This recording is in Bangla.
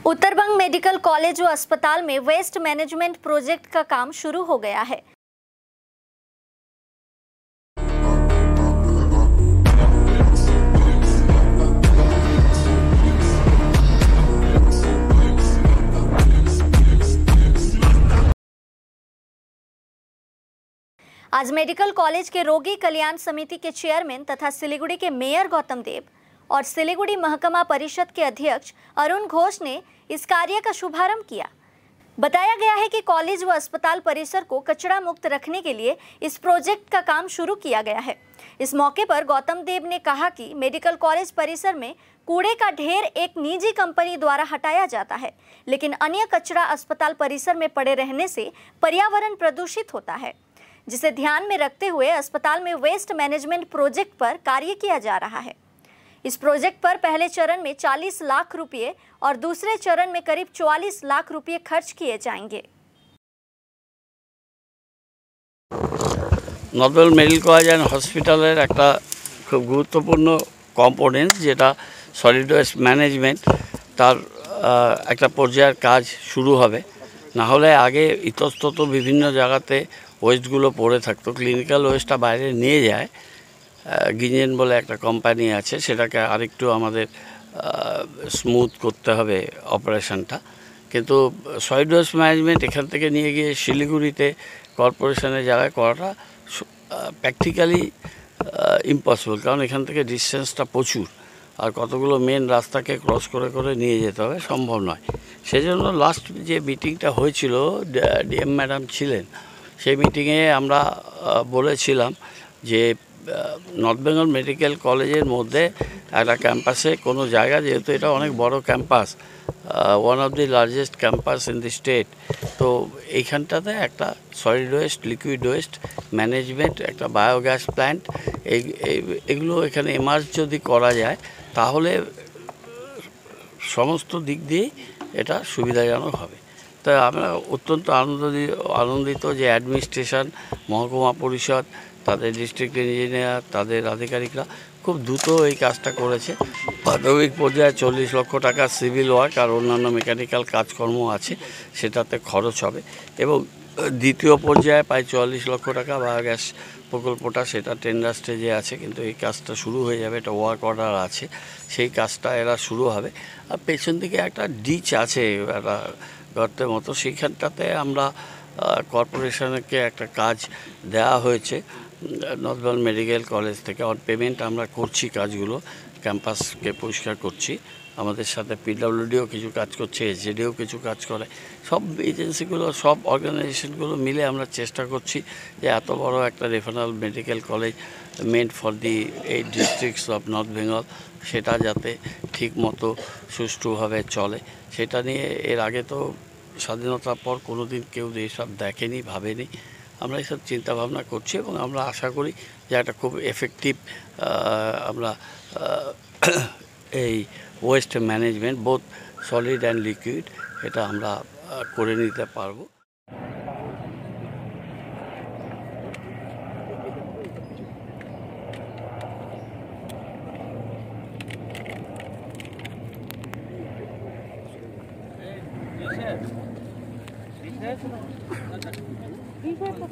उत्तरबंग मेडिकल कॉलेज व अस्पताल में वेस्ट मैनेजमेंट प्रोजेक्ट का काम शुरू हो गया है। आज मेडिकल कॉलेज के रोगी कल्याण समिति के चेयरमैन तथा सिलीगुड़ी के मेयर गौतम देव और सिलीगुड़ी महकमा परिषद के अध्यक्ष अरुण घोष ने इस कार्य का शुभारंभ किया। बताया गया है कि कॉलेज व अस्पताल परिसर को कचरा मुक्त रखने के लिए इस प्रोजेक्ट का काम शुरू किया गया है। इस मौके पर गौतम देव ने कहा कि मेडिकल कॉलेज परिसर में कूड़े का ढेर एक निजी कंपनी द्वारा हटाया जाता है, लेकिन अन्य कचरा अस्पताल परिसर में पड़े रहने से पर्यावरण प्रदूषित होता है, जिसे ध्यान में रखते हुए अस्पताल में वेस्ट मैनेजमेंट प्रोजेक्ट पर कार्य किया जा रहा है। इस प्रोजेक्ट पर पहले चरण में 40 लाख रुपए और दूसरे चरण में करीब 44 लाख रुपए खर्च किए जाएंगे। North Bengal medical college and hospital एक खूब गुरुत्वपूर्ण कम्पोनेंट जेटा सलिड वेस्ट मैनेजमेंट तार एक पर्यायर काज शुरू होबे ना होले आगे इतस्तत विभिन्न जगहते वेस्टगुलो पड़े थाकतो क्लिनिकल वेस्टटा बाहरे निये जाए गिंजेन बोले एक कोम्पानी आछे सेटाके आरेकटू आमादेर स्मूथ करते हबे अपारेशनटा किन्तु सलिड वेस्ट मैनेजमेंट एखान थेके निये गिये शिलिगुड़ीते करपोरेशनेर जायगाय कराटा प्रैक्टिकली इम्पसिबल कारण एखान थेके डिस्टेंसटा प्रचुर और कतगुलो मेन रास्ताके क्रस करे निये जेते हबे सम्भव नय। सेजोन्नो लास्ट जे मिटिंगटा हयेछिलो डीएम मैडम छिलेन সেই মিটিংয়ে আমরা বলেছিলাম যে নর্থ বেঙ্গল মেডিকেল কলেজের মধ্যে একটা ক্যাম্পাসে কোনো জায়গা যেহেতু এটা অনেক বড় campus one of the largest campus in the state তো এইখানটাতে একটা solid waste liquid waste management একটা বায়োগ্যাস প্ল্যান্ট এগুলো এখানে এমার্জ যদি করা যায় তাহলে সমস্ত দিক দিয়ে এটা সুবিধাজনক হবে। तो আমরা অত্যন্ত আনন্দিত যে অ্যাডমিনিস্ট্রেশন মহকুমা পরিষদ তাদের ডিস্ট্রিক্ট ইঞ্জিনিয়ার তাদের আধিকারিকরা খুব দ্রুত এই কাজটা করেছে। প্রাথমিক পর্যায়ে 40 লক্ষ টাকা সিভিল ওয়ার্ক আর অন্যান্য মেকানিক্যাল কাজকর্ম আছে সেটাতে খরচ হবে এবং দ্বিতীয় পর্যায়ে প্রায় 44 লক্ষ টাকা বায়োগ্যাস প্রকল্পটা সেটা টেন্ডার স্টেজে আছে কিন্তু এই কাজটা শুরু হয়ে যাবে এটা ওয়ার্ক অর্ডার আছে সেই কাজটা এরা শুরু হবে। আর পেছন দিকে একটা ডিচ আছে একটা গর্তের মতো সেইখানটাতে আমরা কর্পোরেশনকে একটা কাজ দেওয়া হয়েছে নর্থ বেঙ্গল মেডিকেল কলেজ থেকে অন পেমেন্ট আমরা করছি কাজগুলো ক্যাম্পাসকে পরিষ্কার করছি আমাদের সাথে পিডব্লিউডিও কিছু কাজ করছে এসজেডিও কিছু কাজ করে সব এজেন্সিগুলো সব অর্গানাইজেশনগুলো মিলে আমরা চেষ্টা করছি যে এত বড় একটা referral medical college meant for the 8 districts of north Bengal সেটা যাতে ঠিক মতো সুষ্ঠুভাবে চলে সেটা নিয়ে এর আগে তো স্বাধীনতার পর কোনো দিন কেউ এইসব দেখেনি ভাবেনি আমরা এইসব চিন্তাভাবনা করছি এবং আমরা আশা করি যে একটা খুব এফেক্টিভ আমরা এই waste management both solid and liquid এটা আমরা করে নিতে পারবো। ঠিক আছে।